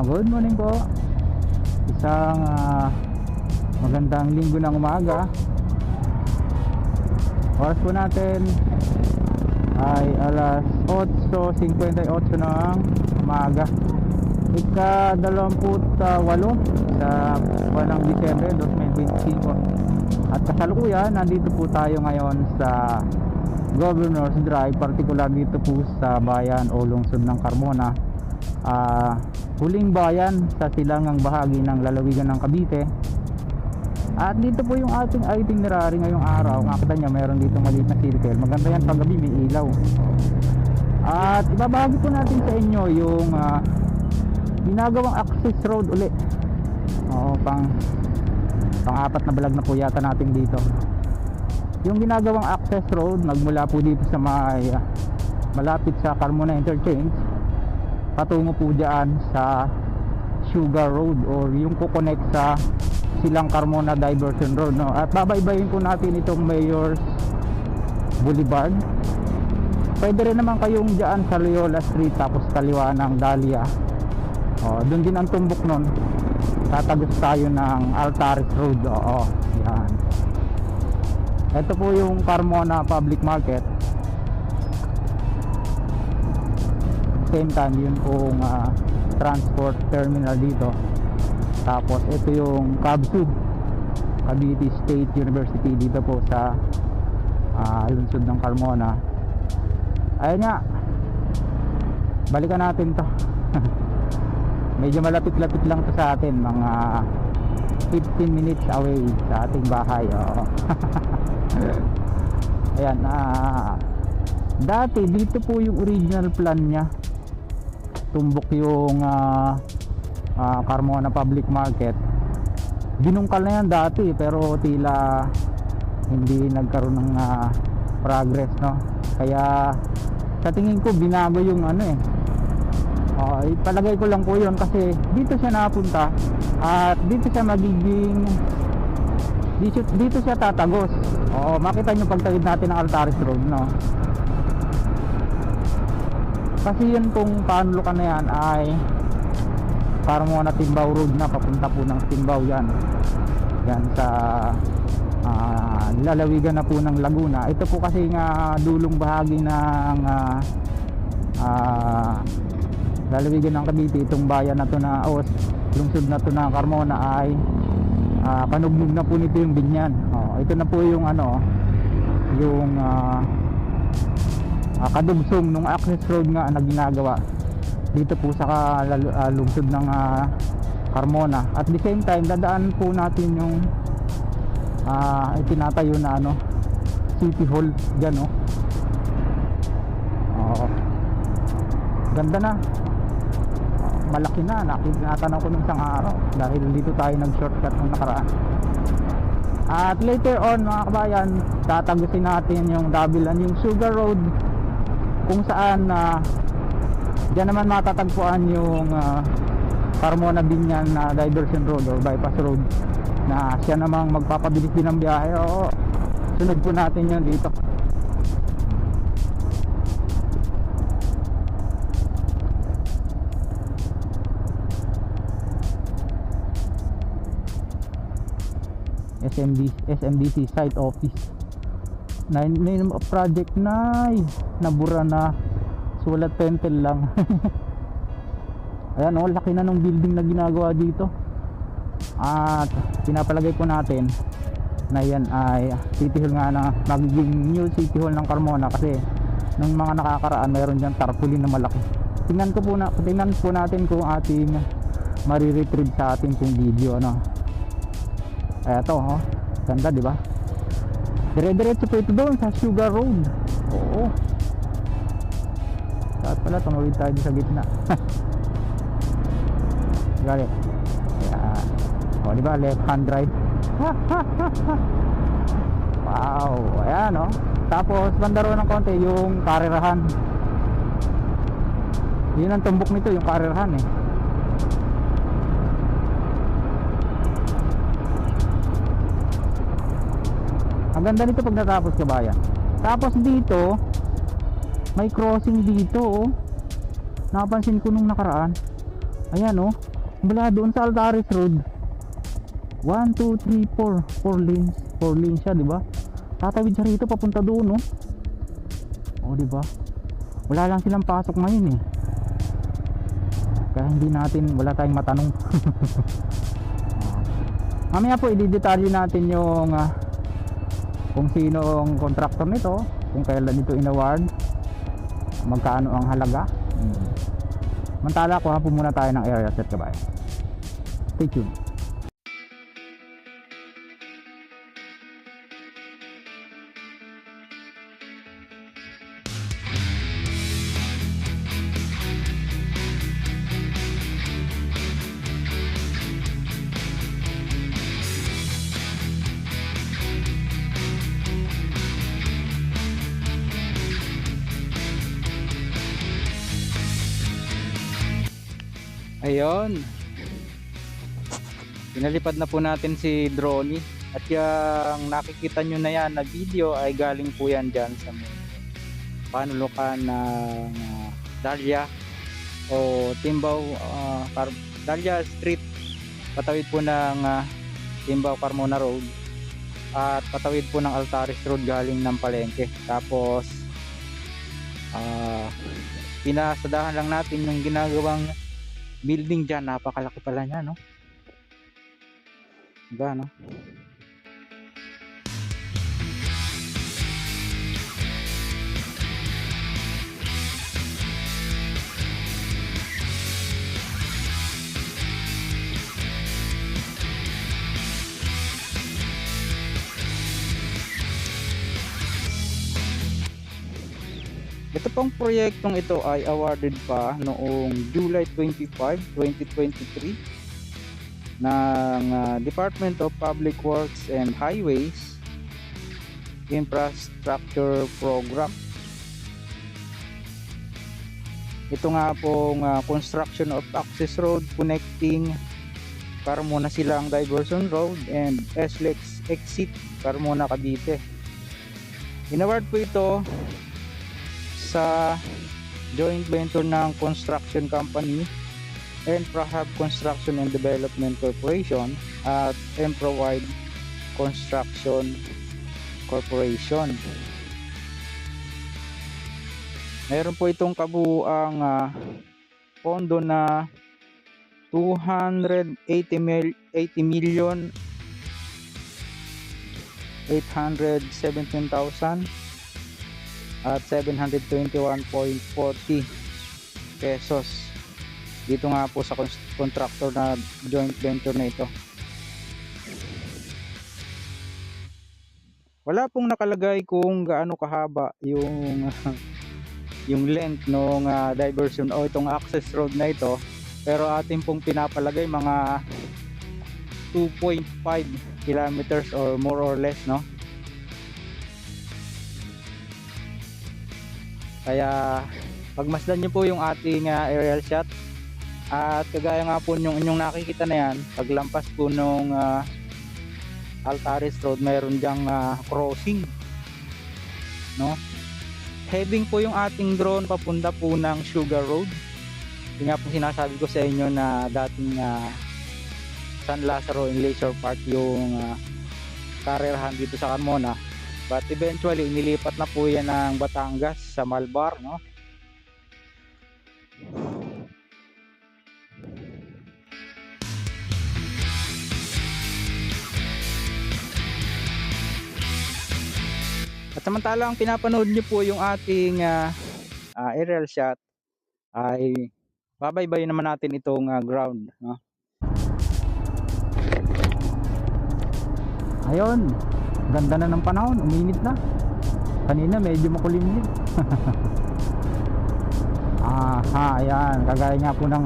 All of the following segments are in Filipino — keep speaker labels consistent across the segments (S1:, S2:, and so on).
S1: Good morning po. Isang magandang linggo ng umaga. Oras po natin ay alas 8:58 ng umaga. Ika-28 sa buwan ng Disyembre 2025. At kasalukuyan, nandito po tayo ngayon sa Governor's Drive, partikular dito po sa bayan o lungsod ng Carmona, huling bayan sa silangang bahagi ng lalawigan ng Cavite. At dito po yung ating itinerary ngayong araw. Nakita nyo, mayroon dito maliit na circle. Maganda yan pag gabi, may ilaw. At ibabahagi po natin sa inyo yung ginagawang access road uli. Pang-apat na balag na po yata natin dito. Yung ginagawang access road nagmula po dito sa malapit sa Carmona Interchange patungo po dyan sa Sugar Road or yung kukonect sa silang Carmona Diversion Road, no? At babaybayin po natin itong Mayor's Boulevard. Pwede rin naman kayong dyan sa Loyola Street tapos kaliwa ng Dahlia. Doon din ang tumbok nun. Tatagos tayo ng Altares Road. Yan. Ito po yung Carmona Public Market. Same time yun pong transport terminal dito. Tapos ito yung CABSU, Cavite State University, dito po sa lungsod ng Carmona. Ayun nga, balikan natin to. Medyo malapit-lapit lang to sa atin, mga 15 minutes away sa ating bahay. Ayan, dati dito po yung original plan nya. Tumbok yung Carmona Public Market. Binungkal na yan dati, pero tila hindi nagkaroon ng progress, no? Kaya sa tingin ko binago yung ipalagay ko lang po yun kasi dito siya napunta at dito siya magiging dito siya tatagos. Makita nyo pagtawid natin ng Altares Road, no? Kasi yun kung panulokan na yan ay Carmona Timbao Road na, papunta po ng Timbao yan sa lalawigan na po ng Laguna. Ito po kasi nga dulong bahagi ng lalawigan ng Cavite. Itong bayan na to na lungsod na to na Carmona ay kanugnog na po nito yung Binyan. Ito na po yung yung kadugsong nung access road nga na ginagawa dito po sa lungsod ng Carmona. At the same time, dadaan po natin yung itinatayo na City Hall dyan, ganda na, malaki na. Nakitanaw ko nung isang araw dahil dito tayo nag-shortcut nung nakaraan. At later on, mga kabayan, tatagusin natin yung dabilan, yung Sugar Road, kung saan diyan naman matatagpuan yung Carmona Binyan na Diversion Road or Bypass Road na siya namang magpapabilis din ng biyahe. Sunod po natin yun dito. SMDC site office. Name of project na nabura na, sulat pentel lang. Ayan, laki na ng building na ginagawa dito. At pinapalagay po natin na yan ay City Hall nga, na magiging new City Hall ng Carmona kasi nung mga nakakaraan mayroon dyan tarpaulin na malaki. Tingnan po natin kung ating mariretrieve sa ating pong video, eto, ganda, di ba? Dire-diretso po ito doon sa Sugar Road. Dapat pala tumawid tayo sa gitna. Galit. Ayan. Di ba? Left hand drive. Wow. Ayan, Tapos bandaro ng konti yung karerahan. Yun ang tumbok nito, yung karerahan, Ang ganda nito pag natapos, kabayan. Tapos dito may crossing dito, napansin ko nung nakaraan. Ayan, mula doon sa Altares Road, 1, 2, 3, 4 lanes, 4 lanes siya, di ba? Tatawid siya rito papunta doon, no? O, di ba? Wala lang silang pasok ngayon eh, kaya hindi natin, wala tayong matanong. Mamaya po i-detalye natin yung kung sino ang contractor nito, kung kailan ito in-award, magkano ang halaga. Mantala, kuha po muna tayo ng area set, kabayan. Stay tuned. Ayun, pinalipad na po natin si Droney, at yung nakikita nyo na yan na video ay galing po yan dyan sa panulukan ng Dahlia o Timbao, Dahlia Street, patawid po ng Timbao Carmona Road, at patawid po ng Altares Road galing ng Palengke. Tapos pinasadahan lang natin yung ginagawang building dyan. Napakalaki pala niya, no? Diba, no? Ito pong proyektong ito ay awarded pa noong July 25, 2023 ng Department of Public Works and Highways Infrastructure Program. Ito nga pong construction of access road connecting Carmona Silang Diversion Road and SLEX Exit Carmona Cavite. Inaward po ito sa joint venture ng construction company Emprahab Construction and Development Corporation at Emprawide Construction Corporation. Mayroon po itong kabuuang pondo na 280,817,000 at 721.40 pesos dito nga po sa contractor na joint venture na ito. Wala pong nakalagay kung gaano kahaba yung yung length ng diversion o itong access road na ito, pero atin pong pinapalagay mga 2.5 kilometers or more or less, no? Kaya pagmasdan nyo po yung ating aerial shot, at kagaya nga po yung inyong nakikita na yan, paglampas po nung Altares Road, mayroon dyang crossing, no? Heading po yung ating drone papunta po ng Sugar Road. Yung nga po sinasabi ko sa inyo na dating San Lazaro and Leisure Park yung karerahan dito sa Carmona. But eventually inilipat na po yan ng Batangas sa Malbar, no? At samantalang pinapanood nyo po yung ating aerial shot, ay babaybay naman natin itong ground, no? Ayun, ganda na ng panahon, uminit na. Kanina medyo makulimlim. Ayan, kagaya nga po ng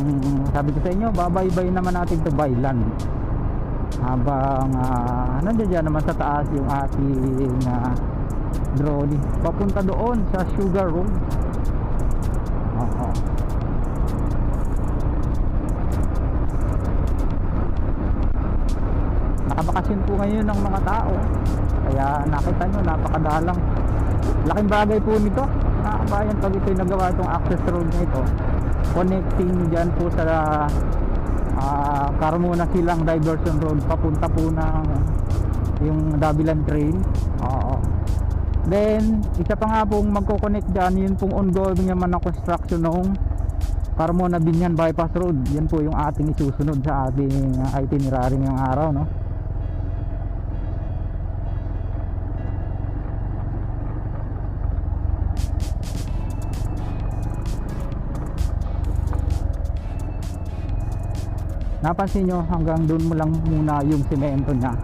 S1: sabi ko sa inyo, babaybay naman natin to by land. Habang nandiyan dyan naman sa taas yung ating drone papunta doon sa Sugar Road. Nakabakasyon po ngayon ng mga tao, kaya nakita nyo napakadalang. Laking bagay po nito na bayan pag ito'y nagawa itong access road na ito, connecting dyan po sa Carmona silang diversion road papunta po ng yung Dabilan Trail. Oo. Then isa pa nga pong magko-connect dyan, yun pong ongoing naman na construction ng Carmona Binyan Bypass Road. Yan po yung ating isusunod sa ating itinerary ngayong araw, no? Napansin nyo hanggang doon mo lang muna yung semento niya.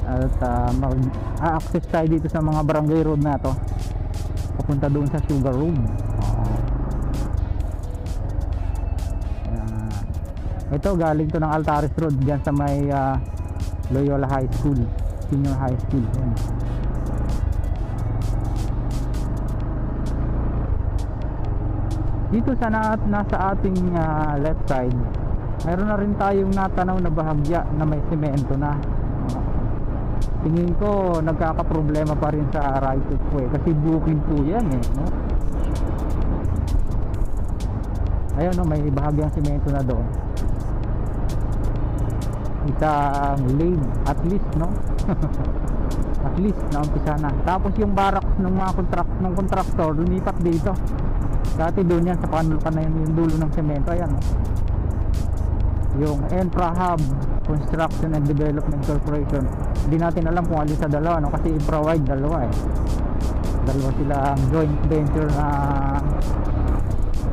S1: At mag-access tayo dito sa mga barangay road na to papunta doon sa Sugar Road. Ito galing to ng Altares Road dyan sa may Loyola High School, Senior High School. Yan. Dito sa nasa ating left side, mayroon na rin tayong natanaw na bahagya na may semento na. Tingin ko nagkakaproblema pa rin sa right of way kasi booking po yan no? Ayun no, may bahagyang semento na doon. Isang lane at least, no? At least naumpisa na. Tapos yung barracks ng mga contractor lumipat dito. Dati doon yan sa panulkan na yung dulo ng semento. Ayan no? Yung Infra Hub Construction and Development Corporation. Hindi natin alam kung alin sa dalawa, no? Kasi Infrawide dalawa dalawa sila ang joint venture na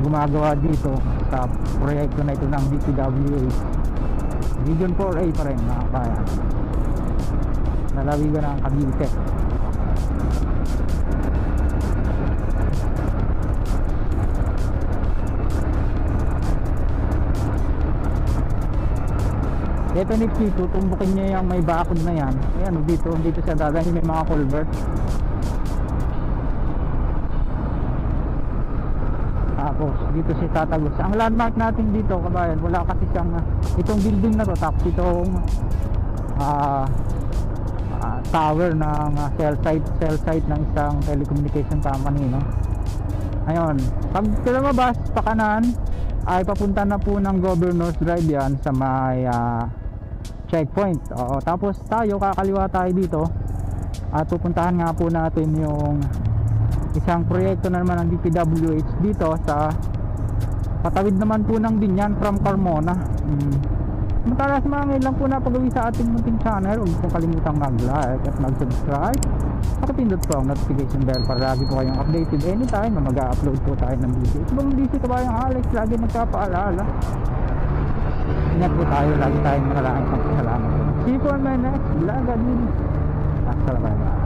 S1: gumagawa dito sa proyekto na ito ng DPWH. Region 4A pa rin mga kabayan, nalawigan ng Cavite. Ito ni Chito, tumbukin niya yung may bakod na yan. Ayan, dito siya dadaan, may mga culvert. Tapos dito si tatagos. Ang landmark natin dito kabayan, wala kasi siyang itong building na to, tapos itong tower ng cell site ng isang telecommunication company, no? Ayun, pag lumabas pa kanan ay papunta na po ng Governor's Drive yan sa may checkpoint. Oo, tapos tayo kakaliwa tayo dito at pupuntahan nga po natin yung isang proyekto na naman ng DPWH dito sa patawid naman po ng Binyan from Carmona. Matalas mga ngayon lang po napagawi sa ating munting channel. Huwag pong kalimutang mag-like at mag-subscribe. Pakipindot po ang notification bell para lagi po kayong updated anytime na mag-upload po tayo ng video. Ito bang DC ka ba yung Alex? Lagi magkapaalala. Ingat po tayo. Lagi tayong maraming salamat. See you for my next vlog. Assalamualaikum.